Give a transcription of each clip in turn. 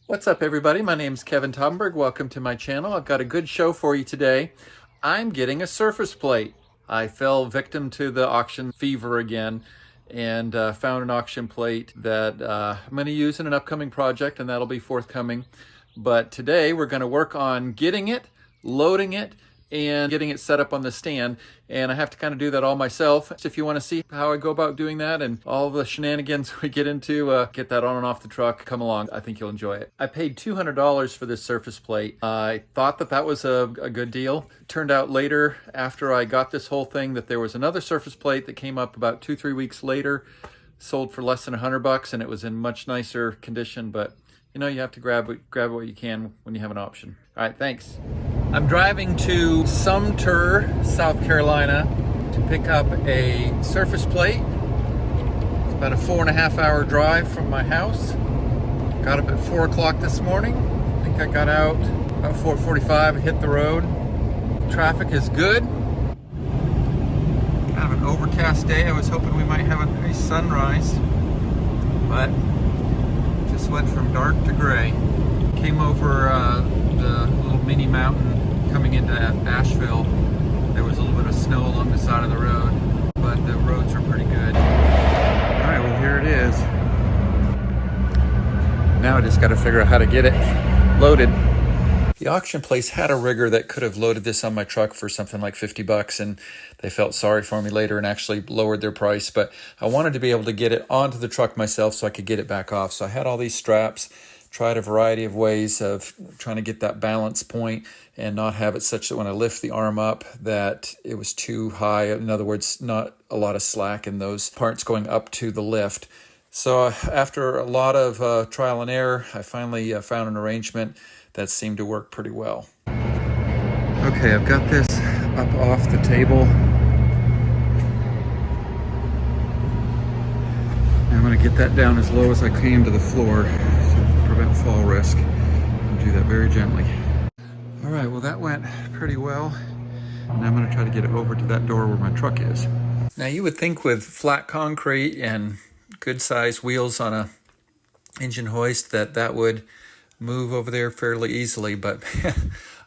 What's up, everybody? My name's Kevin Tomberg. Welcome to my channel. I've got a good show for you today. I'm getting a surface plate. I fell victim to the auction fever again and found an auction plate that I'm going to use in an upcoming project, and that'll be forthcoming. But today we're going to work on getting it, loading it, and getting it set up on the stand. And I have to kind of do that all myself. So if you want to see how I go about doing that and all the shenanigans we get into, get that on and off the truck, come along. I think you'll enjoy it. I paid $200 for this surface plate. I thought that was a good deal. Turned out later, after I got this whole thing, that there was another surface plate that came up about 2-3 weeks later, sold for less than $100, and it was in much nicer condition. But you know, you have to grab what you can when you have an option. All right, thanks. I'm driving to Sumter, South Carolina to pick up a surface plate. It's about a 4.5-hour drive from my house. Got up at 4 o'clock this morning. I think I got out about 4:45 and hit the road. Traffic is good. Kind of an overcast day. I was hoping we might have a nice sunrise, but just went from dark to gray. Came over the little mini mountain coming into Asheville. There was a little bit of snow along the side of the road, but the roads were pretty good. All right, well, here it is. Now I just got to figure out how to get it loaded. The auction place had a rigger that could have loaded this on my truck for something like $50, and they felt sorry for me later and actually lowered their price. But I wanted to be able to get it onto the truck myself so I could get it back off. So I had all these straps, tried a variety of ways of trying to get that balance point and not have it such that when I lift the arm up that it was too high. In other words, not a lot of slack in those parts going up to the lift. So after a lot of trial and error, I finally found an arrangement that seemed to work pretty well. Okay, I've got this up off the table. I'm going to get that down as low as I can to the floor to prevent fall risk, and do that very gently. All right, well, that went pretty well, and I'm going to try to get it over to that door where my truck is. Now, you would think with flat concrete and good sized wheels on a engine hoist that would move over there fairly easily, but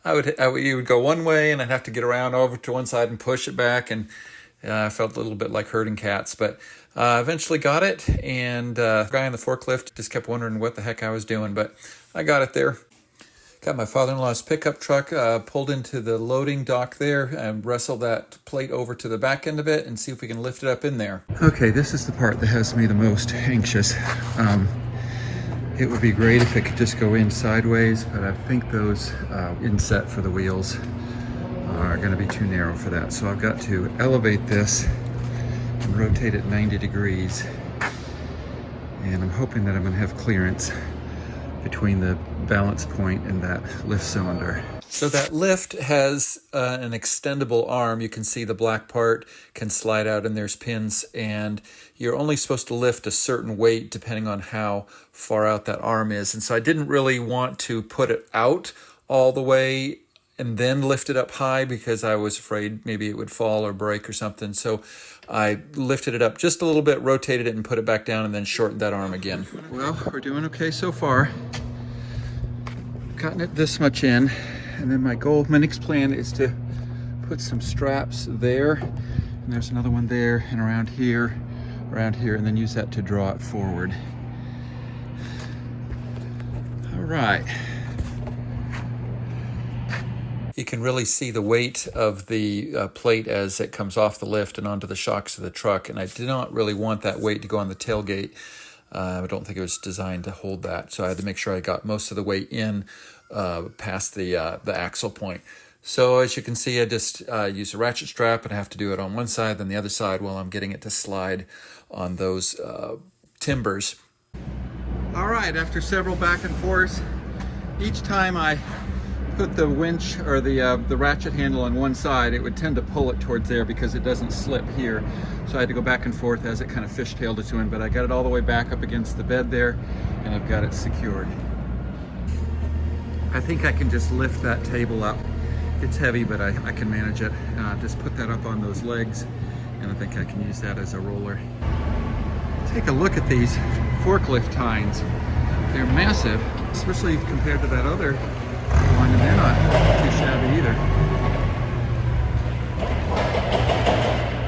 you would go one way and I'd have to get around over to one side and push it back, and I felt a little bit like herding cats, but eventually got it, and the guy on the forklift just kept wondering what the heck I was doing, but I got it there. Got my father-in-law's pickup truck pulled into the loading dock there and wrestled that plate over to the back end of it and see if we can lift it up in there. Okay, this is the part that has me the most anxious. It would be great if it could just go in sideways, but I think those inset for the wheels are going to be too narrow for that. So I've got to elevate this and rotate it 90 degrees. And I'm hoping that I'm going to have clearance between the balance point and that lift cylinder. So that lift has an extendable arm. You can see the black part can slide out and there's pins, and you're only supposed to lift a certain weight depending on how far out that arm is. And so I didn't really want to put it out all the way and then lift it up high because I was afraid maybe it would fall or break or something. So I lifted it up just a little bit, rotated it and put it back down, and then shortened that arm again. Well, we're doing okay so far. Gotten it this much in, and then my next plan is to put some straps there, and there's another one there, and around here, and then use that to draw it forward. All right. You can really see the weight of the plate as it comes off the lift and onto the shocks of the truck, and I did not really want that weight to go on the tailgate. I don't think it was designed to hold that, so I had to make sure I got most of the weight in past the axle point. So as you can see, I just use a ratchet strap, and I have to do it on one side, then the other side while I'm getting it to slide on those timbers. All right, after several back and forths, each time I put the winch or the ratchet handle on one side, it would tend to pull it towards there because it doesn't slip here. So I had to go back and forth as it kind of fishtailed it to in, but I got it all the way back up against the bed there, and I've got it secured. I think I can just lift that table up. It's heavy, but I can manage it. Just put that up on those legs, and I think I can use that as a roller. Take a look at these forklift tines. They're massive. especially compared to that other one, and they're not too shabby either.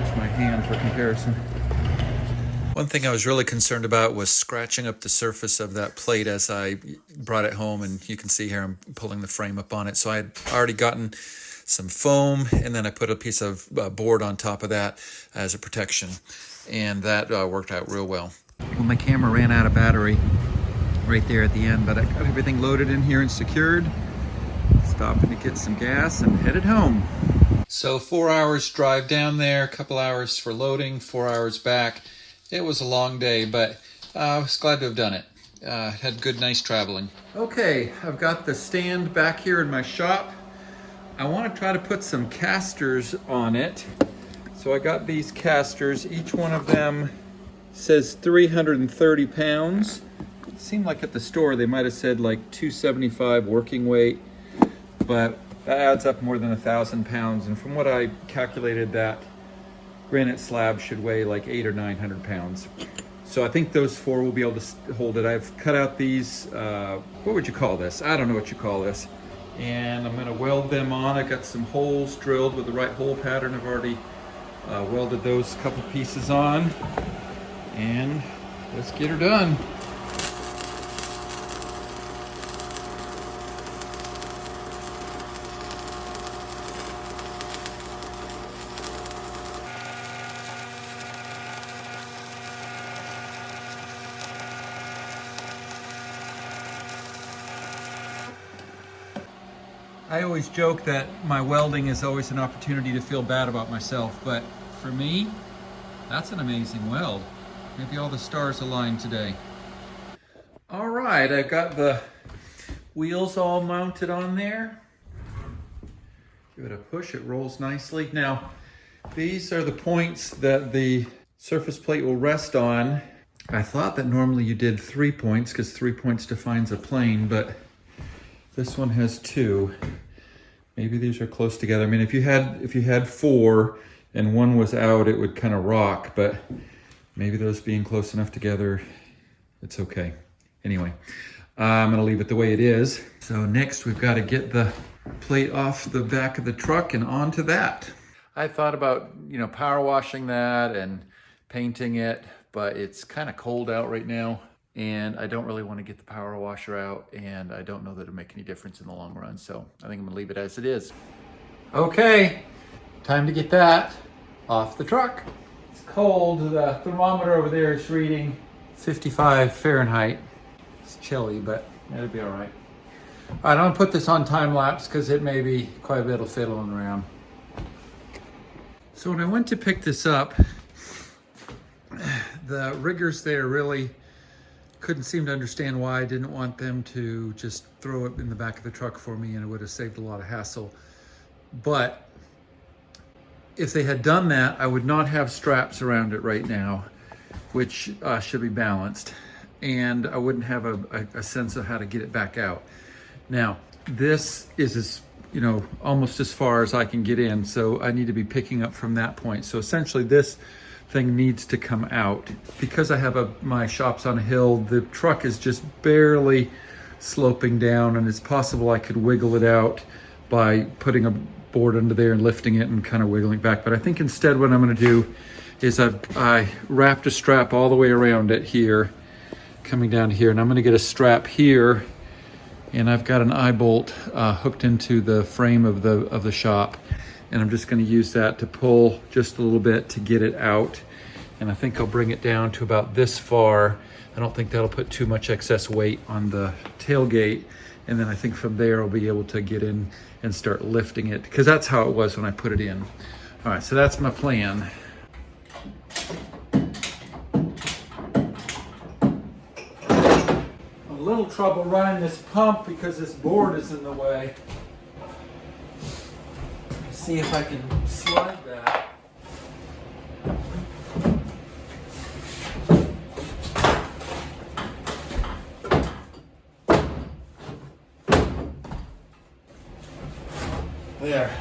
Just my hand for comparison. One thing I was really concerned about was scratching up the surface of that plate as I brought it home, and you can see here I'm pulling the frame up on it. So I had already gotten some foam, and then I put a piece of board on top of that as a protection, and that worked out real well. Well, my camera ran out of battery right there at the end, but I got everything loaded in here and secured. Stopping to get some gas and headed home. So 4 hours drive down there, a couple hours for loading, 4 hours back. It was a long day, but I was glad to have done it. Had good, nice traveling. Okay, I've got the stand back here in my shop. I want to try to put some casters on it. So I got these casters. Each one of them says 330 pounds. It seemed like at the store they might have said like 275 working weight, but that adds up more than 1,000 pounds. And from what I calculated, that granite slab should weigh like 800 or 900 pounds. So I think those four will be able to hold it. I've cut out these, what would you call this? I don't know what you call this. And I'm gonna weld them on. I got some holes drilled with the right hole pattern. I've already welded those couple pieces on. And let's get her done. I always joke that my welding is always an opportunity to feel bad about myself, but for me, that's an amazing weld. Maybe all the stars aligned today. All right, I've got the wheels all mounted on there. Give it a push, it rolls nicely. Now, these are the points that the surface plate will rest on. I thought that normally you did 3 points because 3 points defines a plane, but this one has 2. Maybe these are close together. I mean, if you had 4 and one was out, it would kind of rock, but maybe those being close enough together, it's okay. Anyway, I'm gonna leave it the way it is. So next we've got to get the plate off the back of the truck and onto that. I thought about, power washing that and painting it, but it's kind of cold out right now, and I don't really want to get the power washer out, and I don't know that it'll make any difference in the long run, so I think I'm gonna leave it as it is. Okay, time to get that off the truck. It's cold. The thermometer over there is reading 55 Fahrenheit. It's chilly, but it'll be all right. All right, I'm gonna put this on time lapse because it may be quite a bit of fiddling around. So when I went to pick this up, the riggers there really couldn't seem to understand why I didn't want them to just throw it in the back of the truck for me, and it would have saved a lot of hassle. But if they had done that, I would not have straps around it right now, which should be balanced, and I wouldn't have a sense of how to get it back out. Now, this is almost as far as I can get in, so I need to be picking up from that point. So essentially this thing needs to come out. Because I have my shop's on a hill, the truck is just barely sloping down, and it's possible I could wiggle it out by putting a board under there and lifting it and kind of wiggling it back. But I think instead what I'm gonna do is I wrapped a strap all the way around it here, coming down here, and I'm gonna get a strap here, and I've got an eye bolt hooked into the frame of the shop, and I'm just gonna use that to pull just a little bit to get it out. And I think I'll bring it down to about this far. I don't think that'll put too much excess weight on the tailgate. And then I think from there I'll be able to get in and start lifting it, because that's how it was when I put it in. All right, so that's my plan. A little trouble running this pump because this board is in the way. See if I can slide that. There.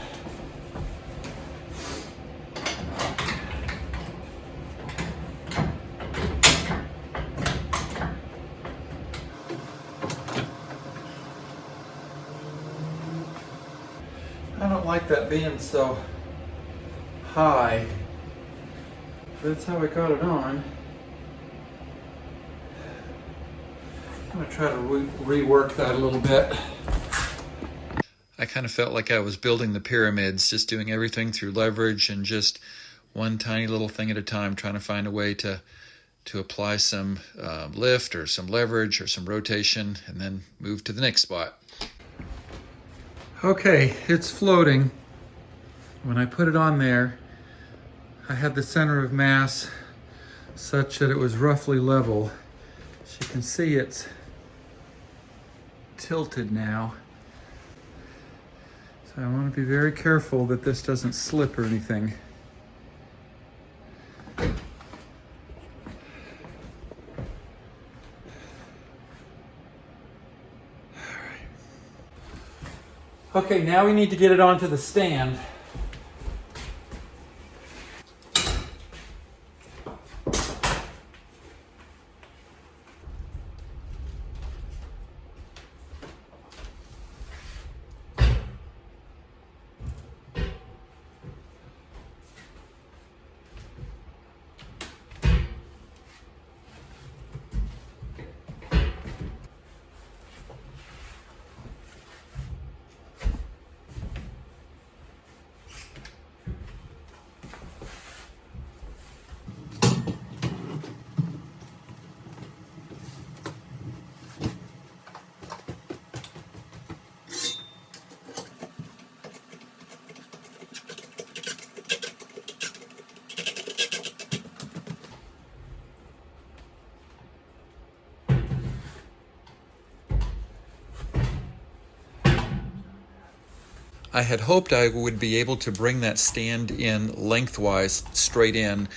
I don't like that being so high. That's how I got it on. I'm gonna try to rework that a little bit. I kind of felt like I was building the pyramids, just doing everything through leverage and just one tiny little thing at a time, trying to find a way to apply some lift or some leverage or some rotation and then move to the next spot. Okay, it's floating. When I put it on there, I had the center of mass such that it was roughly level. As you can see, it's tilted now. So I want to be very careful that this doesn't slip or anything. Okay, now we need to get it onto the stand. I had hoped I would be able to bring that stand in lengthwise straight in,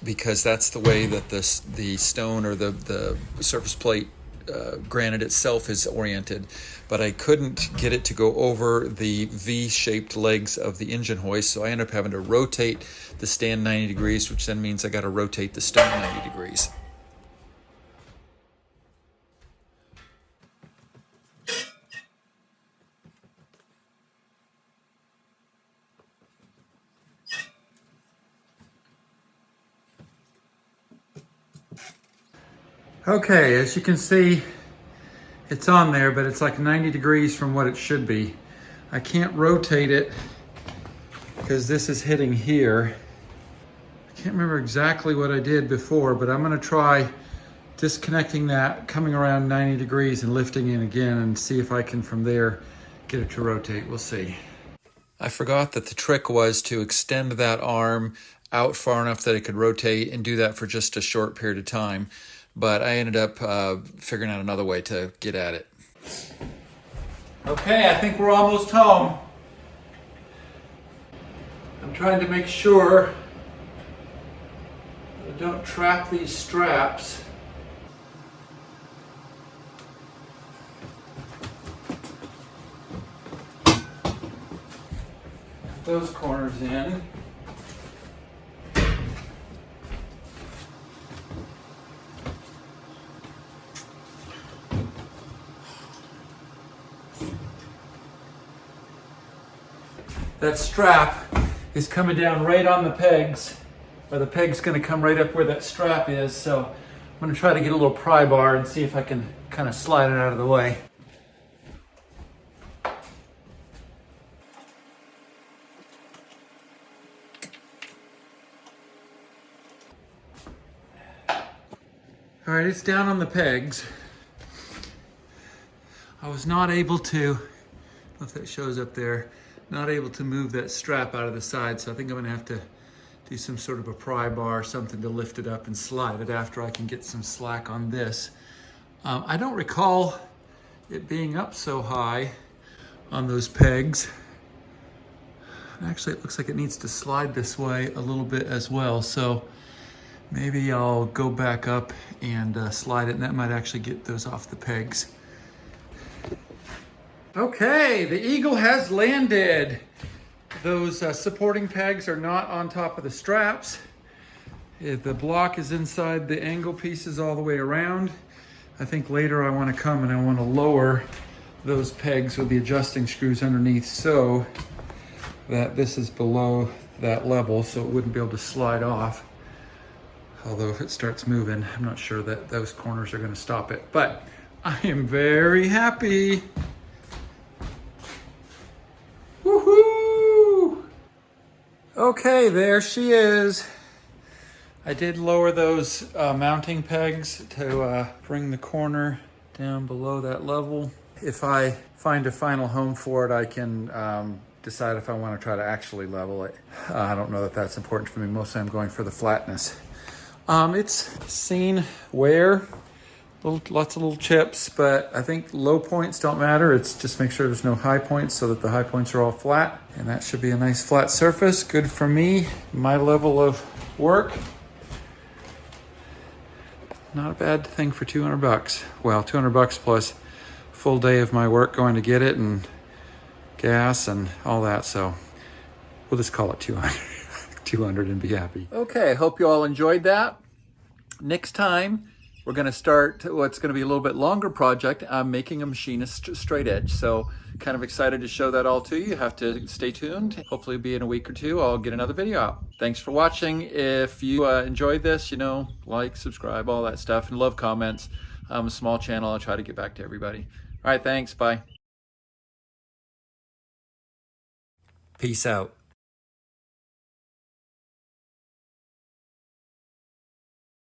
because that's the way that the stone or the surface plate granite itself is oriented, but I couldn't get it to go over the V-shaped legs of the engine hoist, so I ended up having to rotate the stand 90 degrees, which then means I got to rotate the stone 90 degrees. Okay, as you can see, it's on there, but it's like 90 degrees from what it should be. I can't rotate it because this is hitting here. I can't remember exactly what I did before, but I'm gonna try disconnecting that, coming around 90 degrees and lifting it again and see if I can from there get it to rotate. We'll see. I forgot that the trick was to extend that arm out far enough that it could rotate and do that for just a short period of time. But I ended up figuring out another way to get at it. Okay, I think we're almost home. I'm trying to make sure that I don't trap these straps. Put those corners in. That strap is coming down right on the pegs, or the peg's going to come right up where that strap is, so I'm going to try to get a little pry bar and see if I can kind of slide it out of the way. All right, it's down on the pegs. I was not able to, I don't know if that shows up there, not able to move that strap out of the side, so I think I'm gonna have to do some sort of a pry bar or something to lift it up and slide it after I can get some slack on this. I don't recall it being up so high on those pegs. Actually, it looks like it needs to slide this way a little bit as well, so maybe I'll go back up and slide it, and that might actually get those off the pegs. Okay, the Eagle has landed. Those supporting pegs are not on top of the straps. The block is inside the angle pieces all the way around. I think later I want to come and I want to lower those pegs with the adjusting screws underneath so that this is below that level, so it wouldn't be able to slide off. Although if it starts moving, I'm not sure that those corners are gonna stop it. But I am very happy. Woohoo! Okay, there she is. I did lower those mounting pegs to bring the corner down below that level. If I find a final home for it, I can decide if I want to try to actually level it. I don't know that that's important for me. Mostly I'm going for the flatness. It's seen wear, lots of little chips, but I think low points don't matter. It's just make sure there's no high points so that the high points are all flat. And that should be a nice flat surface. Good for me, my level of work. Not a bad thing for 200 bucks. Well, 200 bucks plus full day of my work going to get it and gas and all that. So we'll just call it 200, 200 and be happy. Okay, hope you all enjoyed that. Next time, we're gonna start what's gonna be a little bit longer project. I'm making a machinist straight edge. So kind of excited to show that all to you. You have to stay tuned. Hopefully be in a week or two, I'll get another video out. Thanks for watching. If you enjoyed this, you know, like, subscribe, all that stuff, and love comments. I'm a small channel, I'll try to get back to everybody. All right, thanks, bye. Peace out.